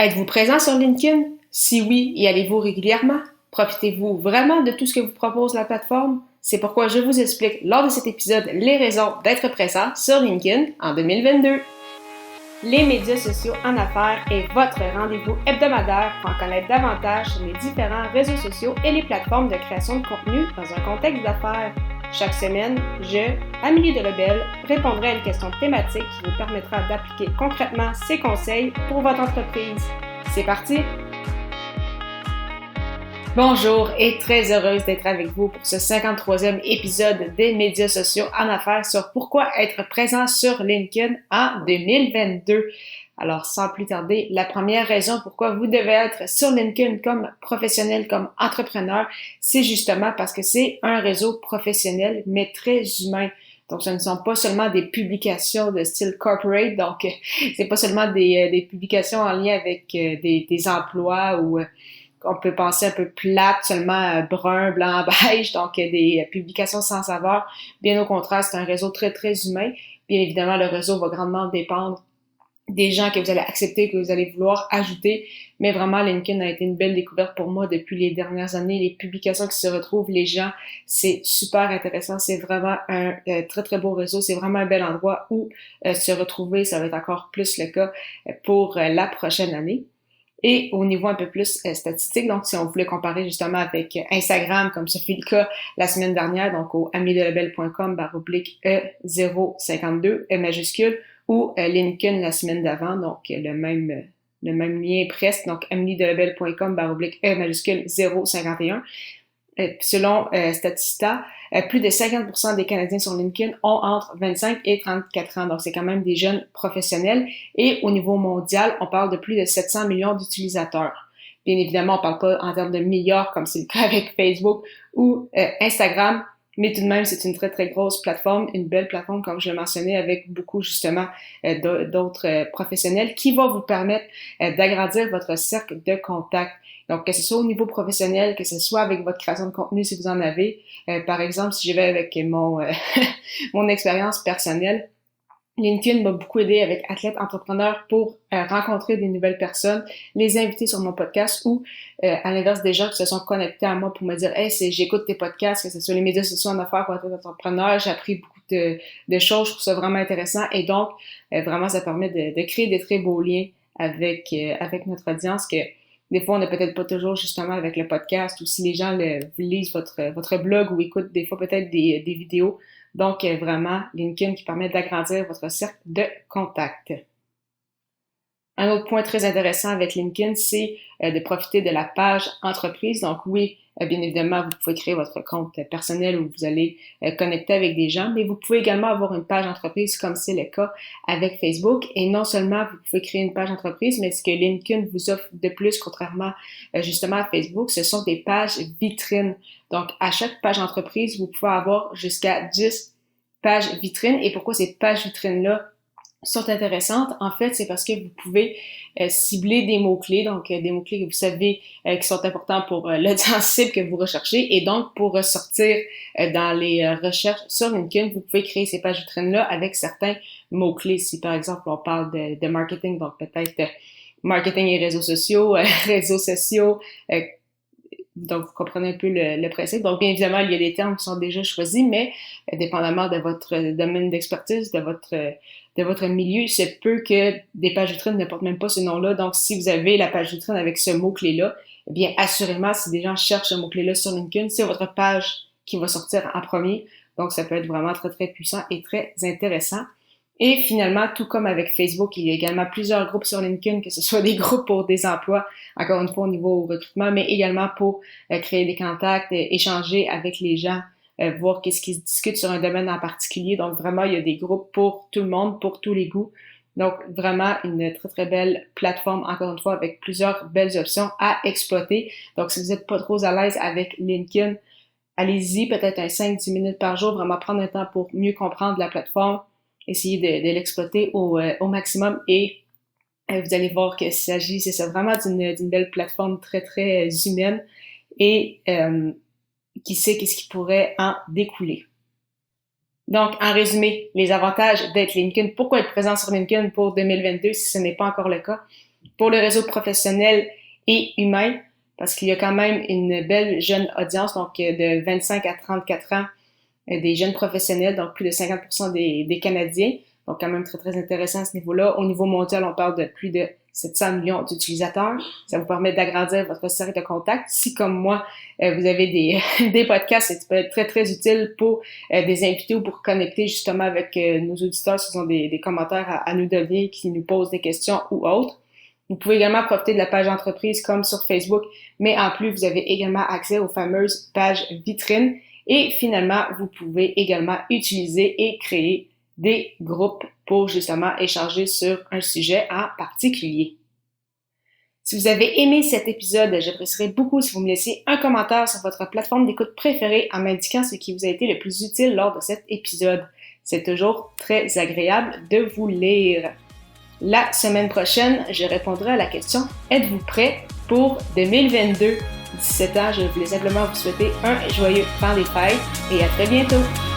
Êtes-vous présent sur LinkedIn? Si oui, y allez-vous régulièrement? Profitez-vous vraiment de tout ce que vous propose la plateforme? C'est pourquoi je vous explique lors de cet épisode les raisons d'être présent sur LinkedIn en 2022. Les médias sociaux en affaires est votre rendez-vous hebdomadaire pour en connaître davantage sur les différents réseaux sociaux et les plateformes de création de contenu dans un contexte d'affaires. Chaque semaine, je, Amélie Delebel, répondrai à une question thématique qui vous permettra d'appliquer concrètement ces conseils pour votre entreprise. C'est parti! Bonjour et très heureuse d'être avec vous pour ce 53e épisode des médias sociaux en affaires sur pourquoi être présent sur LinkedIn en 2022. Alors, sans plus tarder, la première raison pourquoi vous devez être sur LinkedIn comme professionnel, comme entrepreneur, c'est justement parce que c'est un réseau professionnel, mais très humain. Donc, ce ne sont pas seulement des publications de style corporate, donc c'est pas seulement des publications en lien avec des emplois ou on peut penser un peu plate, seulement brun, blanc, beige, donc des publications sans saveur. Bien au contraire, c'est un réseau très, très humain. Bien évidemment, le réseau va grandement dépendre des gens que vous allez accepter, que vous allez vouloir ajouter. Mais vraiment, LinkedIn a été une belle découverte pour moi depuis les dernières années. Les publications qui se retrouvent, les gens, c'est super intéressant. C'est vraiment un très, très beau réseau. C'est vraiment un bel endroit où se retrouver. Ça va être encore plus le cas pour la prochaine année. Et au niveau un peu plus statistique, donc si on voulait comparer justement avec Instagram, comme ce fut le cas la semaine dernière, donc au amidelabel.com/E052, E majuscule, ou LinkedIn la semaine d'avant, donc le même lien presque, donc amidelabel.com/E majuscule 051. Selon Statista, plus de 50% des Canadiens sur LinkedIn ont entre 25 et 34 ans. Donc, c'est quand même des jeunes professionnels. Et au niveau mondial, on parle de plus de 700 millions d'utilisateurs. Bien évidemment, on parle pas en termes de milliards comme c'est le cas avec Facebook ou Instagram, mais tout de même, c'est une très, très grosse plateforme, une belle plateforme, comme je le mentionnais, avec beaucoup, justement, d'autres professionnels qui va vous permettre d'agrandir votre cercle de contacts. Donc, que ce soit au niveau professionnel, que ce soit avec votre création de contenu, si vous en avez. Par exemple, si je vais avec mon expérience personnelle, LinkedIn m'a beaucoup aidé avec athlètes entrepreneurs pour rencontrer des nouvelles personnes, les inviter sur mon podcast ou, à l'inverse, des gens qui se sont connectés à moi pour me dire « Hey, j'écoute tes podcasts, que ce soit les médias sociaux en affaires pour être entrepreneur, j'ai appris beaucoup de choses, je trouve ça vraiment intéressant. » Et donc, vraiment, ça permet de créer des très beaux liens avec notre audience que des fois, on n'a peut-être pas toujours justement avec le podcast ou si les gens lisent votre blog ou écoutent des fois peut-être des vidéos. Donc, vraiment, LinkedIn qui permet d'agrandir votre cercle de contacts. Un autre point très intéressant avec LinkedIn, c'est de profiter de la page entreprise. Donc oui, bien évidemment, vous pouvez créer votre compte personnel où vous allez connecter avec des gens, mais vous pouvez également avoir une page entreprise comme c'est le cas avec Facebook. Et non seulement vous pouvez créer une page entreprise, mais ce que LinkedIn vous offre de plus, contrairement justement à Facebook, ce sont des pages vitrines. Donc, à chaque page entreprise, vous pouvez avoir jusqu'à 10 pages vitrines. Et pourquoi ces pages vitrines-là sont intéressantes, en fait, c'est parce que vous pouvez cibler des mots-clés, donc des mots-clés que vous savez qui sont importants pour l'audience cible que vous recherchez, et donc pour ressortir dans les recherches sur LinkedIn, vous pouvez créer ces pages vitrines-là avec certains mots-clés. Si par exemple on parle de marketing, donc peut-être marketing et réseaux sociaux, donc, vous comprenez un peu le principe. Donc, bien évidemment, il y a des termes qui sont déjà choisis, mais dépendamment de votre domaine d'expertise, de votre milieu, il se peut que des pages vitrines ne portent même pas ce nom-là. Donc, si vous avez la page vitrine avec ce mot-clé-là, eh bien, assurément, si des gens cherchent ce mot-clé-là sur LinkedIn, c'est votre page qui va sortir en premier. Donc, ça peut être vraiment très, très puissant et très intéressant. Et finalement, tout comme avec Facebook, il y a également plusieurs groupes sur LinkedIn, que ce soit des groupes pour des emplois, encore une fois au niveau recrutement, mais également pour créer des contacts, échanger avec les gens, voir qu'est-ce qui se discute sur un domaine en particulier. Donc vraiment, il y a des groupes pour tout le monde, pour tous les goûts. Donc vraiment une très très belle plateforme, encore une fois, avec plusieurs belles options à exploiter. Donc si vous n'êtes pas trop à l'aise avec LinkedIn, allez-y, peut-être un 5-10 minutes par jour, vraiment prendre un temps pour mieux comprendre la plateforme, essayer de l'exploiter au maximum et vous allez voir qu'il s'agit, c'est ça, vraiment d'une belle plateforme très, très humaine et qui sait qu'est-ce qui pourrait en découler. Donc, en résumé, les avantages d'être LinkedIn. Pourquoi être présent sur LinkedIn pour 2022 si ce n'est pas encore le cas? pour le réseau professionnel et humain, parce qu'il y a quand même une belle jeune audience, donc de 25 à 34 ans, des jeunes professionnels, donc plus de 50% des Canadiens. Donc, quand même très, très intéressant à ce niveau-là. Au niveau mondial, on parle de plus de 700 millions d'utilisateurs. Ça vous permet d'agrandir votre cercle de contact. Si, comme moi, vous avez des podcasts, ça peut être très, très utile pour des invités ou pour connecter justement avec nos auditeurs s'ils ont des commentaires à nous donner, qui nous posent des questions ou autres. Vous pouvez également profiter de la page entreprise comme sur Facebook, mais en plus, vous avez également accès aux fameuses pages vitrines. Et finalement, vous pouvez également utiliser et créer des groupes pour justement échanger sur un sujet en particulier. Si vous avez aimé cet épisode, j'apprécierais beaucoup si vous me laissiez un commentaire sur votre plateforme d'écoute préférée en m'indiquant ce qui vous a été le plus utile lors de cet épisode. C'est toujours très agréable de vous lire. La semaine prochaine, je répondrai à la question « Êtes-vous prêt pour 2022 ?» D'ici ce temps, je voulais simplement vous souhaiter un joyeux temps des fêtes et à très bientôt!